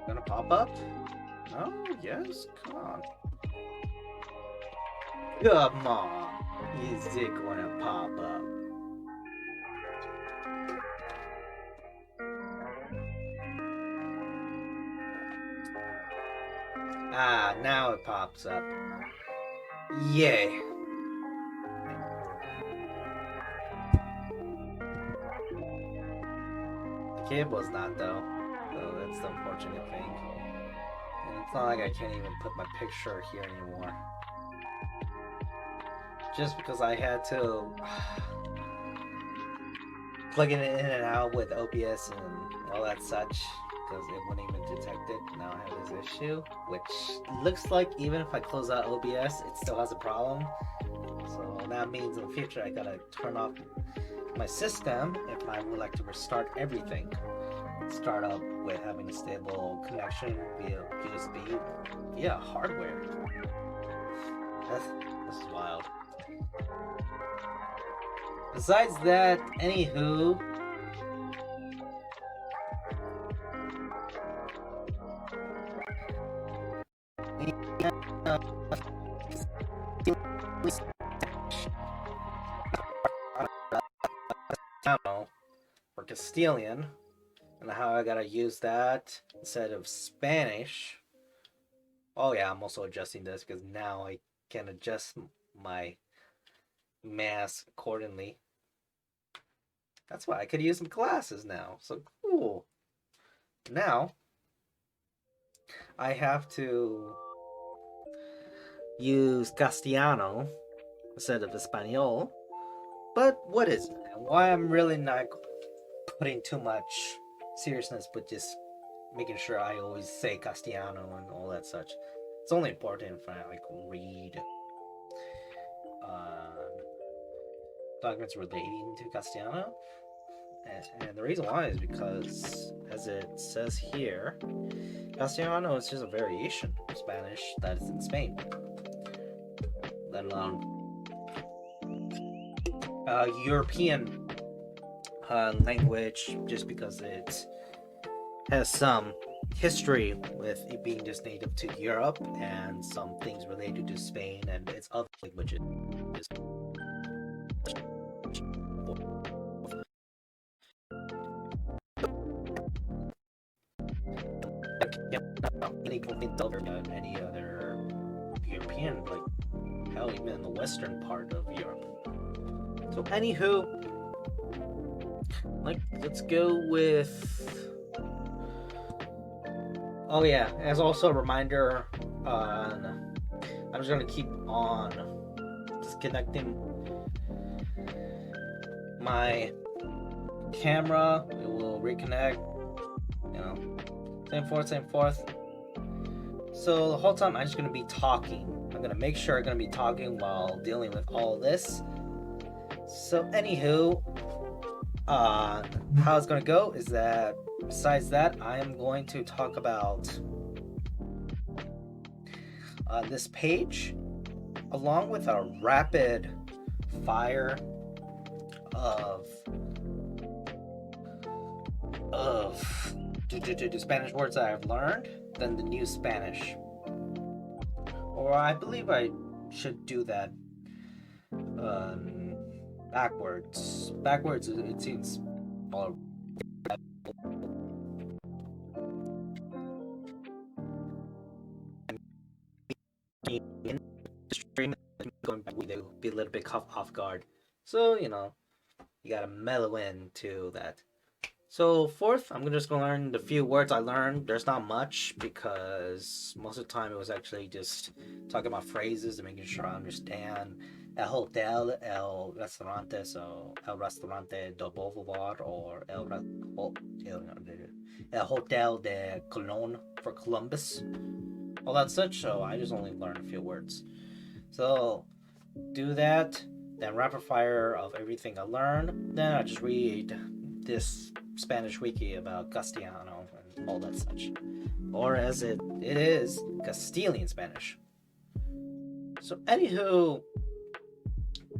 Gonna pop up? No? Yes? Come on. Come on. Is it gonna pop up? Ah, now it pops up. Yay. The cable's not, though. So that's the unfortunate thing. And it's not like I can't even put my picture here anymore. Just because I had to plug it in and out with OBS and all that such, because it wouldn't even detect it. Now I have this issue, which looks like even if I close out OBS, it still has a problem. So that means in the future I gotta turn off my system if I would like to restart everything. Start up with having a stable connection via USB, via hardware. This is wild. Besides that, anywho, for Castilian, and how I gotta use that instead of Spanish. Oh yeah, I'm also adjusting this because now I can adjust my mask accordingly. That's why I could use some glasses now. So cool. Now I have to use Castellano instead of Espanol. But what is it? And why I'm really not putting too much seriousness, but just making sure I always say Castellano and all that such. It's only important if I like read documents relating to Castellano. And the reason why is because, as it says here, Castellano is just a variation of Spanish that is in Spain, let alone European language, just because it has some history with it being just native to Europe and some things related to Spain and its other languages. Any other European, like hell, even in the western part of Europe. So, anywho, like, let's go with. Oh yeah, as also a reminder, I'm just gonna keep on disconnecting my camera. It will reconnect. You know, same forth. So the whole time I'm just gonna be talking. I'm gonna make sure I'm gonna be talking while dealing with all this. So anywho, how it's gonna go is that besides that, I am going to talk about this page, along with a rapid fire of the Spanish words that I've learned, then the new Spanish. Or I believe I should do that backwards. Backwards, it seems more. Going back, they will be a little bit off guard. So, you know, you gotta mellow into that. So fourth, I'm just gonna learn the few words I learned. There's not much because most of the time it was actually just talking about phrases and making sure I understand. El hotel, el restaurante, so el restaurante de Boulevard or el hotel de Colón for Columbus, all that such. So I just only learned a few words. So do that, then rapid fire of everything I learned. Then I just read this Spanish wiki about Castellano and all that such, or as it is, Castilian Spanish. So anywho,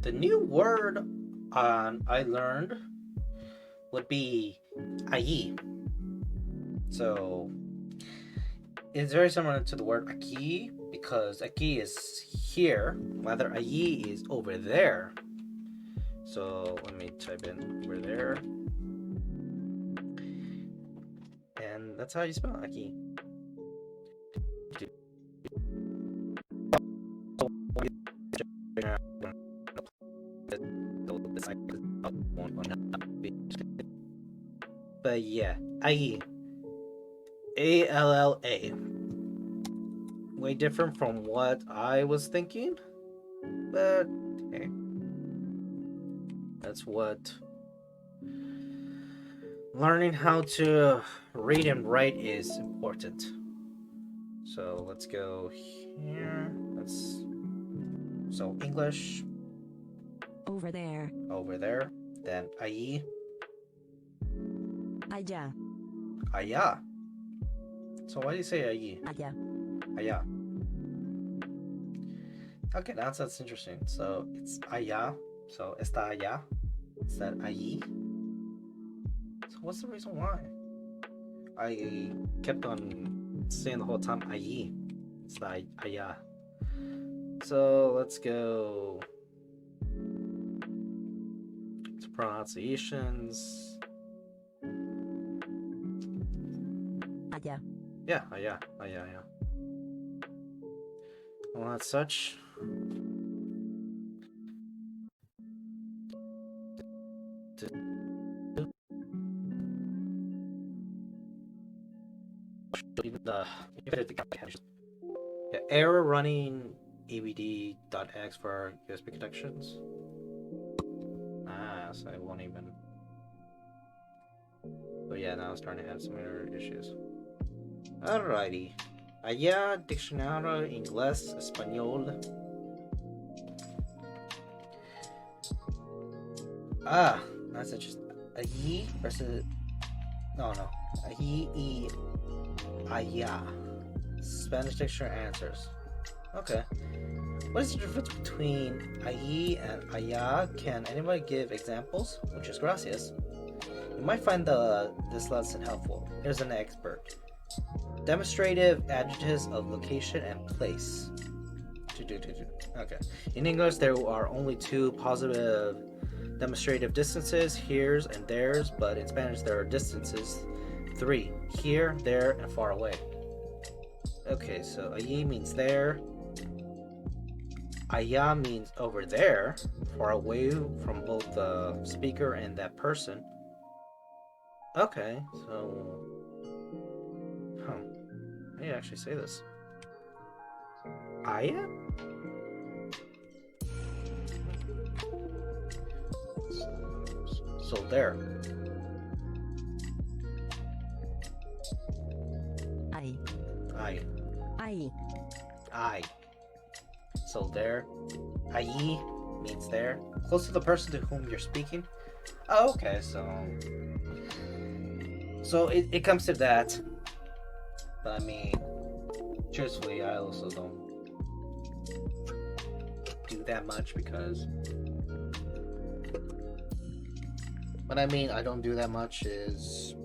the new word I learned would be allí. So It's very similar to the word aquí because aquí is here, rather allí is over there. So let me type in over there, and that's how you spell aquí. But yeah, allí, A-L-L-A. Way different from what I was thinking, but hey, that's what learning how to read and write is important. So let's go here. So English Over there. over there. Then allí, Allá. allá. So why do you say allí? Allá. Allá. Okay, that's interesting. So it's allá. So está allá. Instead allí. So what's the reason why? I kept on saying the whole time allí. It's the allá. So let's go to pronunciations. Allá. Yeah, allá. Well, as such, yeah, error running abd.x for USB connections. So it won't even. But yeah, now it's starting to have some error issues. Alrighty. Allá, diccionario inglés, español. That's interesting. Allí versus. No. Allí y allá. Spanish dictionary answers. Okay. What is the difference between allí and allá? Can anybody give examples? Muchas gracias. You might find this lesson helpful. Here's an expert. Demonstrative adjectives of location and place. Okay. In English, there are only two positive demonstrative distances, here's and there's, but in Spanish, there are distances 3: here, there, and far away. Okay, so allí means there. Allá means over there, far away from both the speaker and that person. Okay, so. How do you actually say this? Allá? So there. I. So there. Allí means there. Close to the person to whom you're speaking. Oh, okay, so it comes to that. But I mean, truthfully, I also don't do that much because. What I mean, I don't do that much is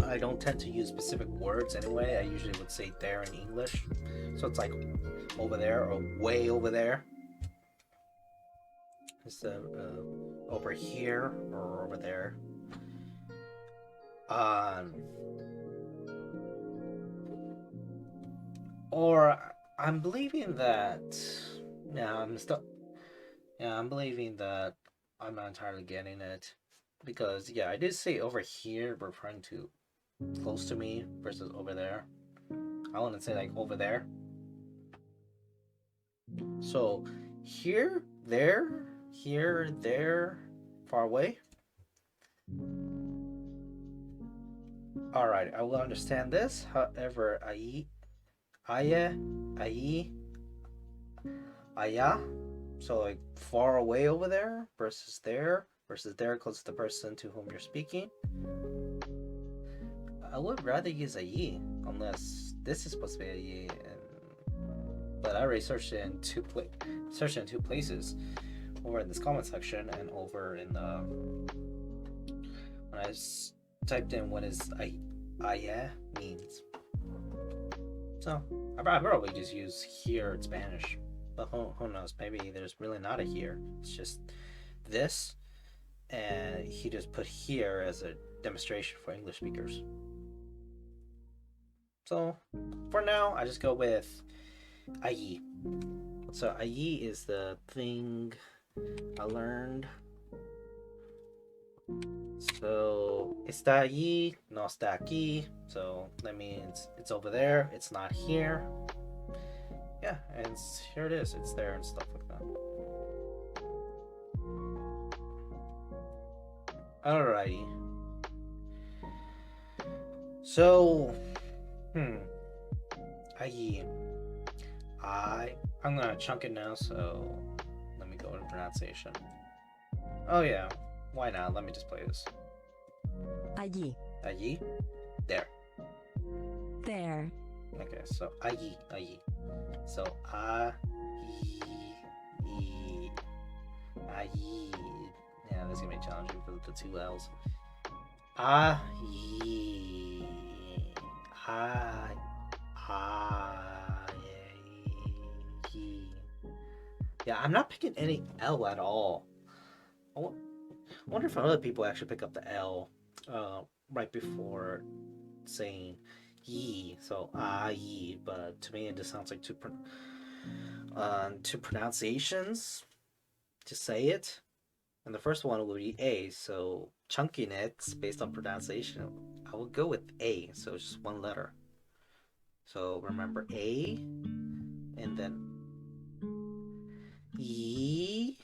I don't tend to use specific words anyway. I usually would say there in English. So it's like over there or way over there. Instead of over here or over there. Or I'm believing that. I'm believing that I'm not entirely getting it. Because, yeah, I did say over here, referring to close to me versus over there. I want to say like over there. So here, there, far away. Alright, I will understand this. However, allí, allá. So like far away over there versus there close to the person to whom you're speaking. I would rather use allí, unless this is supposed to be allí, but I already searched it in two places, over in this comment section and over in the when I typed in what is allá means. So I probably just use here in Spanish, but who knows? Maybe there's really not a here. It's just this, and he just put here as a demonstration for English speakers. So for now, I just go with allí. So allí is the thing I learned. So está allí, no está aquí. So that means it's over there, it's not here. Yeah, and here it is, it's there and stuff like that. Alrighty. So, allí. I'm gonna chunk it now, so let me go to pronunciation. Oh yeah, why not? Let me just play this. Allí. Allí, there. There. Okay, so allí. So allí. Yeah, this is gonna be challenging because of the two L's. Allí. Yeah, I'm not picking any L at all. I wonder if other people actually pick up the L right before saying ye. So ye, but to me it just sounds like two pronunciations to say it. And the first one will be A, so chunking it based on pronunciation, I will go with A, so it's just one letter. So remember A, and then E.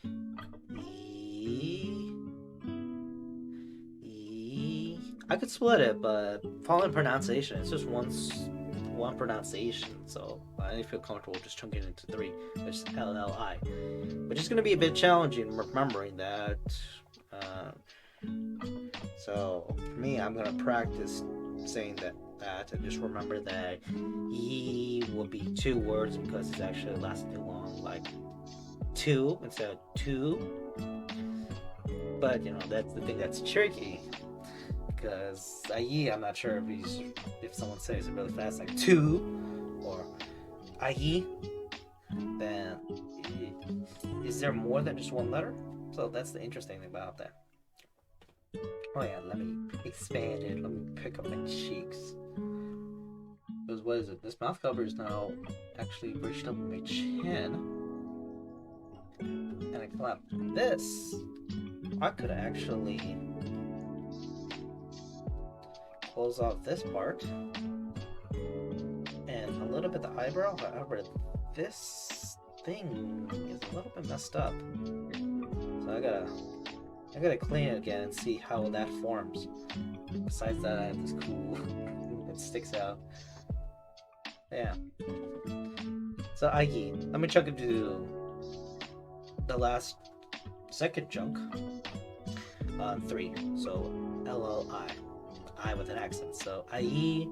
I could split it, but following pronunciation, it's just one pronunciation, so I feel comfortable just chunking it into three, which is LLI. Which is going to be a bit challenging remembering that. So for me, I'm going to practice saying that and just remember that E will be two words because it's actually lasting too long, like two instead of two. But you know, that's the thing that's tricky, because I'm not sure if someone says it really fast, like two or ayi, then is there more than just one letter? So that's the interesting thing about that. Oh yeah, let me expand it. Let me pick up my cheeks. Because what is it? This mouth cover is now actually reached up my chin. And I clap this. I could actually close off this part and a little bit the eyebrow. However, this thing is a little bit messed up, so I gotta clean it again and see how that forms. Besides that, I have this cool that sticks out. Yeah. So ayi. Let me chunk into the second chunk on 3. So LLI. I with an accent. So ayi,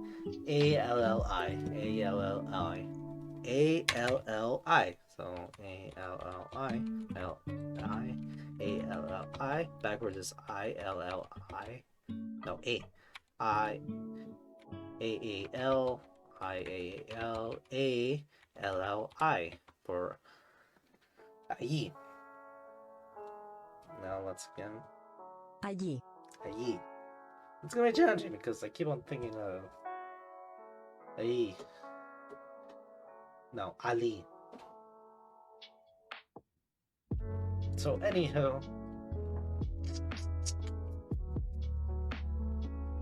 A-L-L-I. A-L-L-I. A-L-L-I. So A-L-L-I. L-I. A-L-L-I. Backwards is I-L-L-I. No, A. I. A-A-L. I-A-L. A-L-L-I. For ayi. Now let's again. Allí. Ayi. It's gonna be challenging because I keep on thinking of ayi. No, Ali. So anyhow,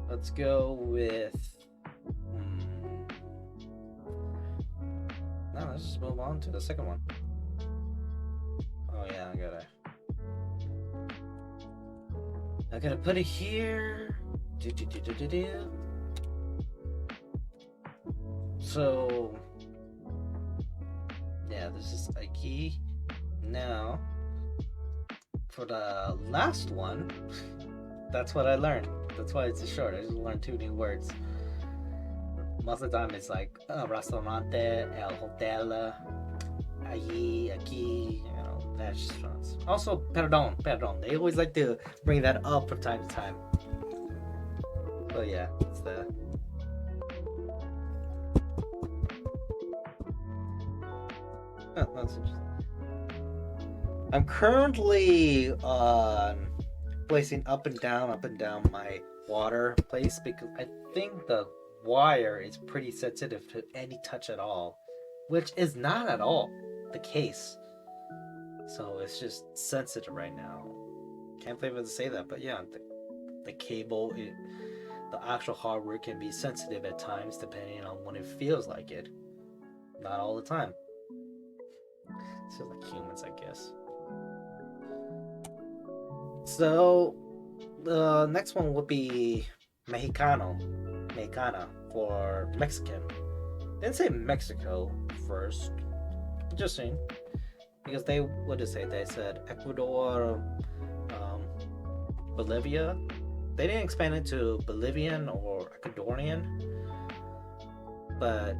let's go with. No, let's just move on to the second one. Oh yeah, I gotta put it here. So yeah, this is a key. Now for the last one, that's what I learned. That's why it's a short. I just learned 2 new words. Most of the time it's like restaurante, el hotel, allí, aquí, you know, that's just fun. Also, perdón. They always like to bring that up from time to time. But yeah, it's the Huh, that's interesting. I'm currently placing up and down my water place because I think the wire is pretty sensitive to any touch at all, which is not at all the case. So it's just sensitive right now. Can't believe I have to say that, but yeah, the cable, the actual hardware can be sensitive at times depending on when it feels like it. Not all the time. It's just like humans, I guess. So the next one would be Mexicana for Mexican. Didn't say Mexico first. Interesting. Because they, what did they say? They said Ecuador, Bolivia. They didn't expand it to Bolivian or Ecuadorian. But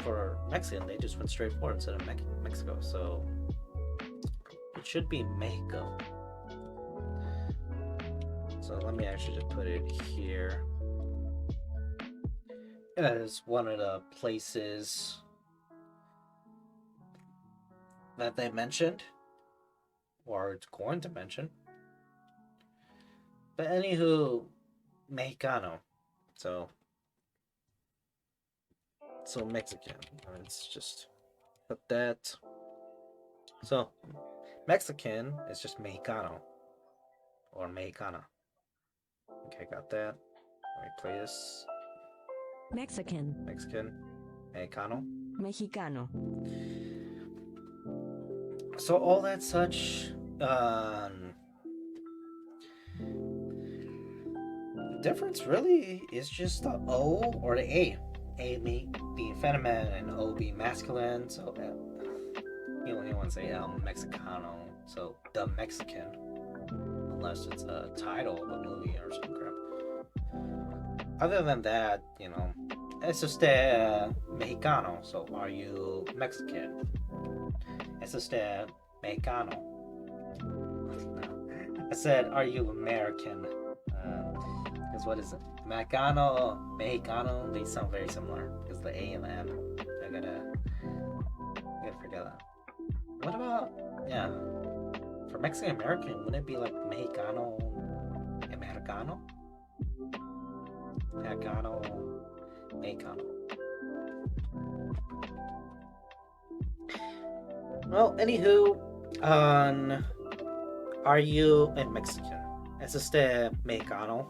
for Mexican, they just went straight forward instead of Mexico. So it should be Mexico. So let me actually just put it here. And that is one of the places that they mentioned, or it's going to mention. But anywho, Mexicano. So Mexican. It's just put that. So Mexican is just Mexicano or Mexicana. Okay, got that. Let me play this. Mexican, Mexican, Mexicano. Mexicano, So all that such. Difference really is just the O or the A. A being feminine and O being masculine. So you want to say Mexicano. So the Mexican, unless it's a title of a movie or some crap. Other than that, es usted Mexicano. So are you Mexican? Es usted Mexicano. I said, are you American? Because what is it? Mexicano, they sound very similar. Because the A and the M. I gotta forget that. What about, for Mexican American, wouldn't it be like Mexicano, Americano? Mexicano. Well, anywho, are you a Mexican? Es usted Mexicano?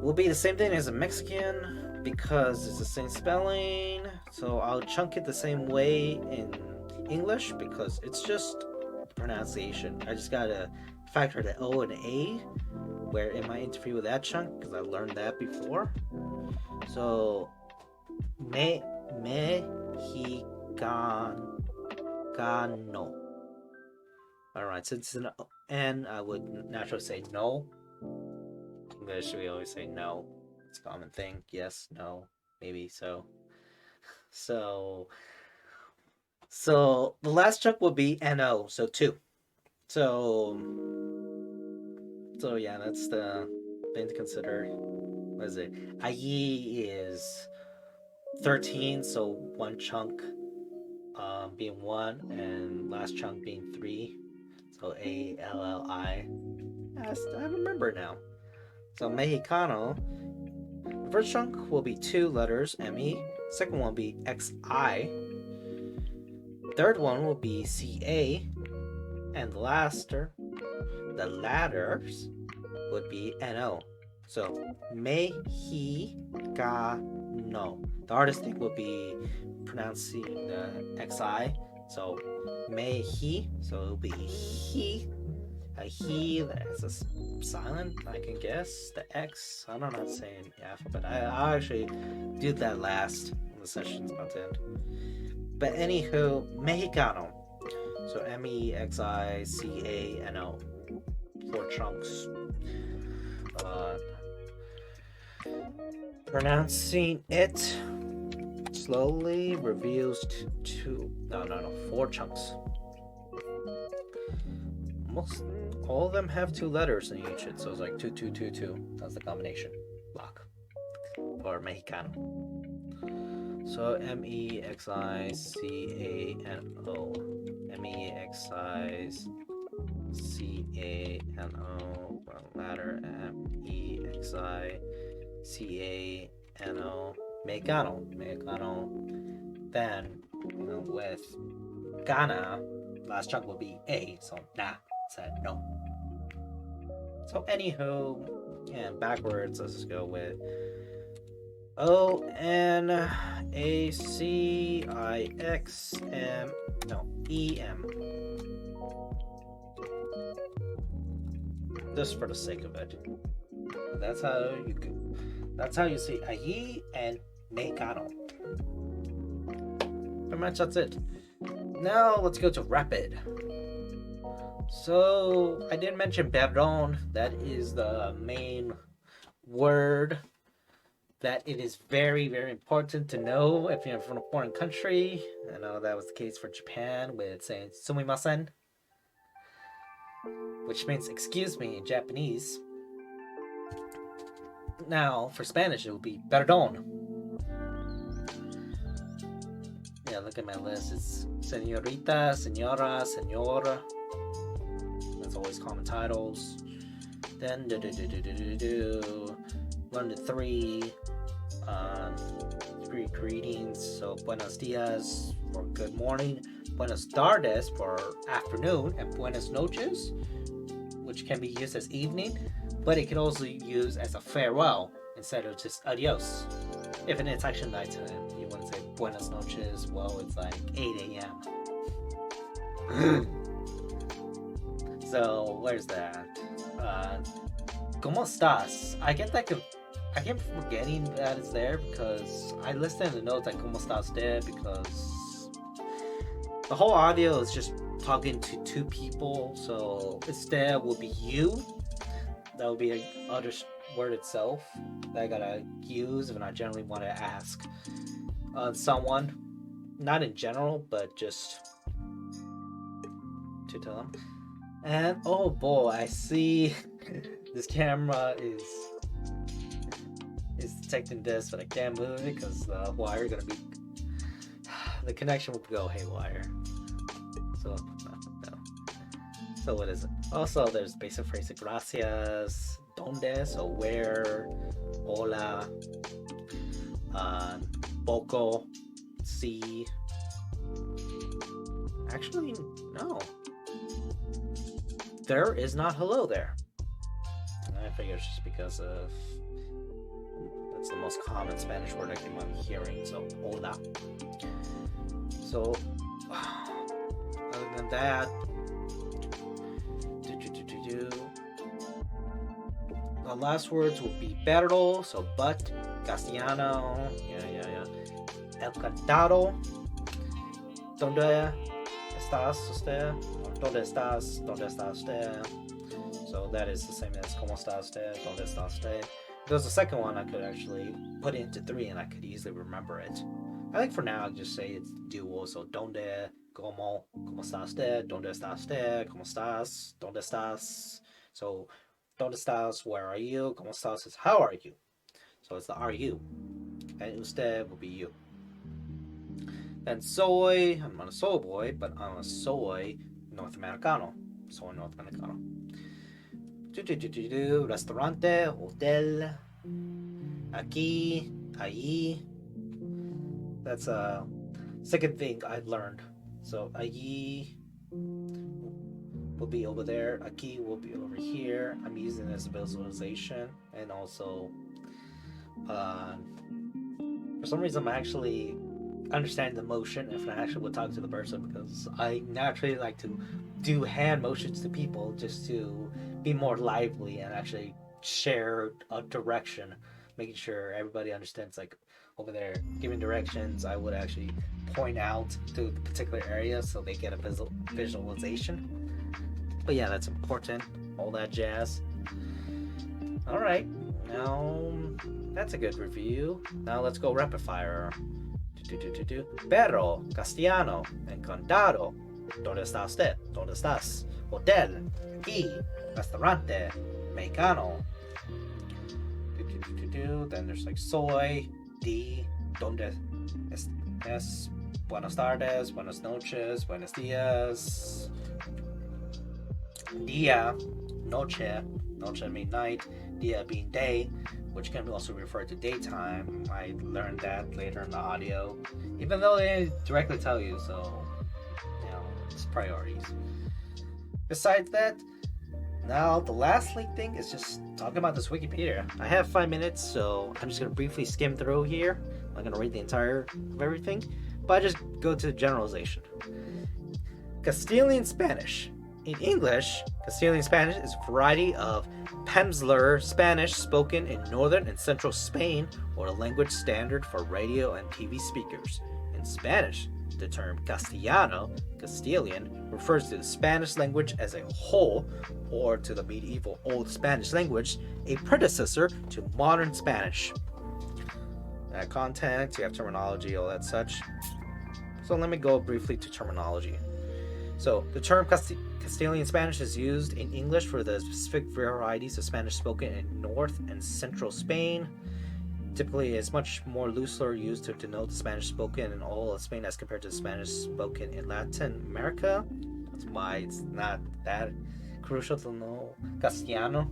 Will be the same thing as a Mexican because it's the same spelling. So I'll chunk it the same way in English because it's just pronunciation. I just gotta factor the O and A where it might interfere with that chunk because I learned that before. So Mexicano. Alright, since it's an N, I would naturally say no. English, we always say no. It's a common thing. Yes, no, maybe, so. So the last chunk will be NO, so 2. So yeah, that's the thing to consider. What is it? IE is 13, so one chunk being 1 and last chunk being 3. So ALLI. Yes, I remember now. So Mexicano, the first chunk will be 2 letters, ME. Second one will be XI. Third one will be CA. And the ladders would be NO. So Mexicano. The hardest thing would be pronouncing the XI. So Meji. So it'll be he. A he that has a silent, I can guess. The X. I don't know how to say in the alphabet. I'll actually do that last when the session's about to end. But anywho, Mexicano. So Mexicano. 4 chunks. Pronouncing it slowly reveals 4 chunks. Almost all of them have 2 letters in each, so it's like 2, 2, 2, 2. That's the combination block for Mexicano. So Mexicano. Mexicano. Letter Mexicano. Mexicano. Then, with Ghana, last chunk will be A, so nah, said no. So anywho, and backwards, let's just go with ONACIXM. Just for the sake of it. That's how you say allí and mexicano. Pretty much that's it. Now let's go to rapid. So I did mention perdón. That is the main word that it is very, very important to know if you're from a foreign country. I know that was the case for Japan with saying sumimasen, which means excuse me in Japanese. Now, for Spanish, it would be perdón. Yeah, look at my list. It's señorita, señora, señor. That's always common titles. Then, learn the three greetings. So, buenos dias for good morning, buenas tardes for afternoon, and buenas noches, which can be used as evening, but it can also be used as a farewell instead of just adios. If it's actually nighttime, you want to say buenas noches. Well, it's like 8 a.m. So where's that? ¿Cómo estás? I keep forgetting that it's there because I listed in the notes like ¿Cómo estás there? Because the whole audio is just talking to two people, so instead will be you. That will be a other word itself that I gotta use when I generally want to ask someone, not in general, but just to tell them. And oh boy, I see this camera is detecting this, but I can't move it because the wire gonna be the connection will go haywire. So no. So what is it? Also, there's basic phrase gracias, donde, so where, hola, poco, si. Actually, no. There is not hello there. I figure it's just because of that's the most common Spanish word I think I'm hearing. So hola. So other than that, the last words will be perro, so but, castellano, yeah. El cantado, donde estás usted? ¿Dónde estás? ¿Dónde está usted? So that is the same as ¿Cómo está usted? ¿Dónde está usted? There's a second one I could actually put it into three and I could easily remember it. I think for now I'll just say it's dual, so ¿Dónde? ¿Cómo? ¿Cómo está usted? ¿Dónde está usted? ¿Cómo estás? ¿Dónde estás? So ¿Dónde estás? Where are you? ¿Cómo estás? Is how are you? So it's the are you. And usted will be you. Then soy, I'm not a soy boy, but I'm a soy North Americano. Soy North Americano. Restaurante, hotel, aquí, allí. That's a second thing I learned. So allí will be over there. Aquí will be over here. I'm using this visualization, and also for some reason I'm actually understand the motion if I actually would talk to the person, because I naturally like to do hand motions to people just to be more lively and actually share a direction, making sure everybody understands. Like over there giving directions, I would actually point out to the particular area so they get a visualization. But yeah, that's important, all that jazz. All right, now that's a good review. Now let's go rapid fire. Perro, castellano, encantado. ¿Dónde está usted? ¿Dónde estás? Hotel, aquí, restaurante, mexicano. Then there's like soy, di, donde es, buenas tardes, buenas noches, buenos días, dia, noche, noche mean night, dia being day, which can also refer to daytime. I learned that later in the audio, even though they directly tell you, so, you know, it's priorities. Besides that, now the last thing is just talking about this Wikipedia. I have 5 minutes, so I'm just going to briefly skim through here. I'm not going to read the entire of everything, but I just go to generalization. Castilian Spanish. In English, Castilian Spanish is a variety of Peninsular Spanish spoken in northern and central Spain, or a language standard for radio and TV speakers. In Spanish, the term Castellano, Castilian, refers to the Spanish language as a whole, or to the medieval Old Spanish language, a predecessor to modern Spanish. Content, you have terminology, all that such. So let me go briefly to terminology. So the term Castilian Spanish is used in English for the specific varieties of Spanish spoken in North and Central Spain. Typically, it's much more loosely used to denote the Spanish spoken in all of Spain as compared to the Spanish spoken in Latin America. That's why it's not that crucial to know Castellano,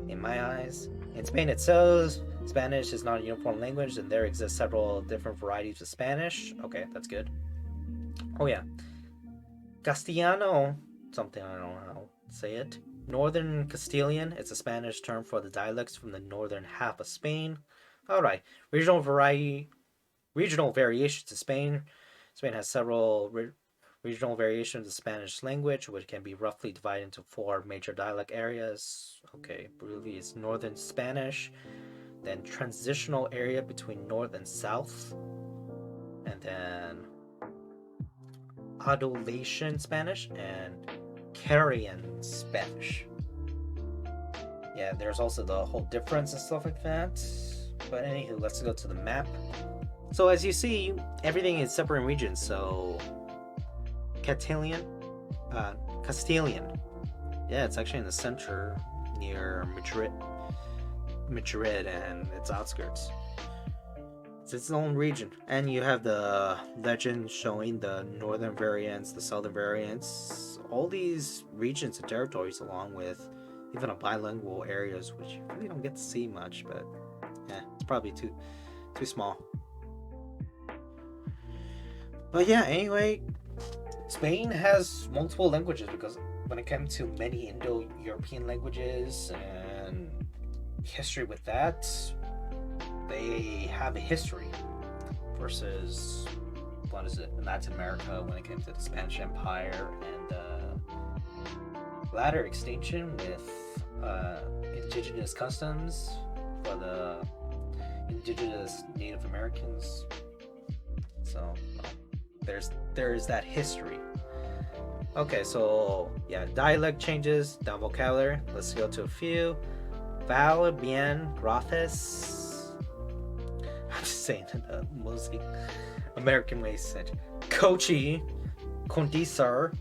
in my eyes. In Spain itself, Spanish is not a uniform language, and there exist several different varieties of Spanish. Okay, that's good. Oh yeah, Castellano, something I don't know how to say it. Northern Castilian, it's a Spanish term for the dialects from the northern half of Spain. Alright, regional variations of Spain. Spain has several regional variations of the Spanish language, which can be roughly divided into 4 major dialect areas. Okay, briefly it's Northern Spanish, then transitional area between North and South, and then Adulation Spanish and Carrion Spanish. Yeah, there's also the whole difference and stuff like that. But anywho, let's go to the map. So as you see, everything is separate in regions. So Castilian. Yeah, it's actually in the center near Madrid and its outskirts. It's its own region. And you have the legend showing the northern variants, the southern variants, all these regions and territories, along with even a bilingual areas, which you really don't get to see much, but yeah, it's probably too small. But yeah, anyway, Spain has multiple languages because when it comes to many Indo-European languages and history with that, they have a history versus Latin America when it came to the Spanish Empire and latter extinction with indigenous customs for the indigenous Native Americans. So there's that history. Okay, so yeah, dialect changes, down vocabulary. Let's go to a few. Val, bien, grafes. I'm just saying it mostly American ways said. Cochi, condisar,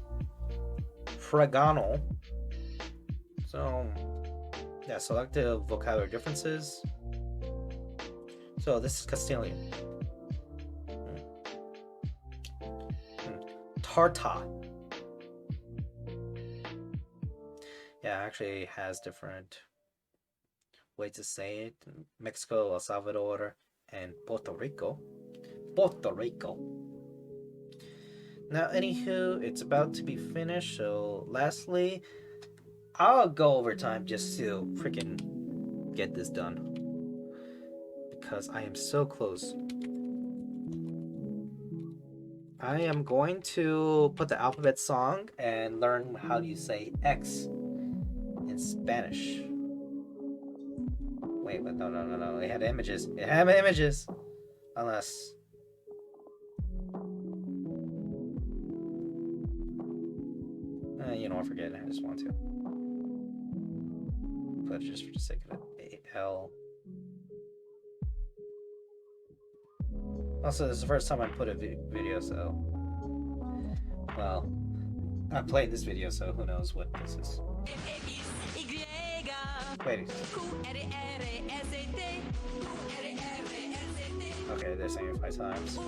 fregano. So yeah, selective vocabulary differences. So this is Castilian. Tarta. Yeah, actually has different ways to say it. Mexico, El Salvador, and Puerto Rico. Now, anywho, it's about to be finished. So, lastly, I'll go over time just to freaking get this done because I am so close. I am going to put the alphabet song and learn how you say X in Spanish. Wait, but no. It had images. Unless. You know what, forget it. I just want to. But just for the sake of it. A-L. Also, this is the first time I put a video, so. Well, I played this video, so who knows what this is. Wait. Okay, they're saying it 5 times.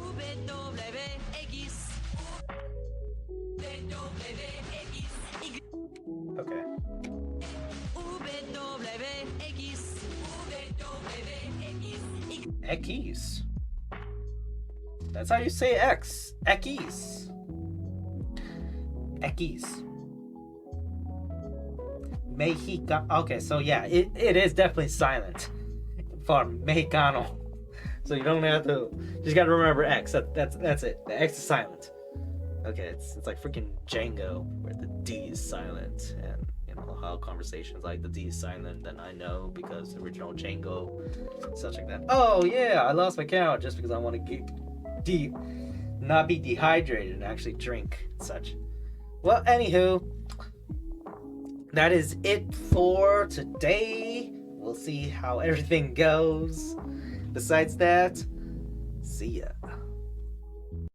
Okay. X. That's how you say X. X. X. Mexica. Okay, so yeah, it is definitely silent for Mexicano. So you don't have to. You just gotta remember X. That's it. The X is silent. Okay, it's like freaking Django where the D is silent, and you know how conversations like the D is silent. Then I know because the original Django, such like that. Oh yeah, I lost my count just because I want to get not be dehydrated and actually drink and such. Well, anywho, that is it for today. We'll see how everything goes. Besides that, see ya.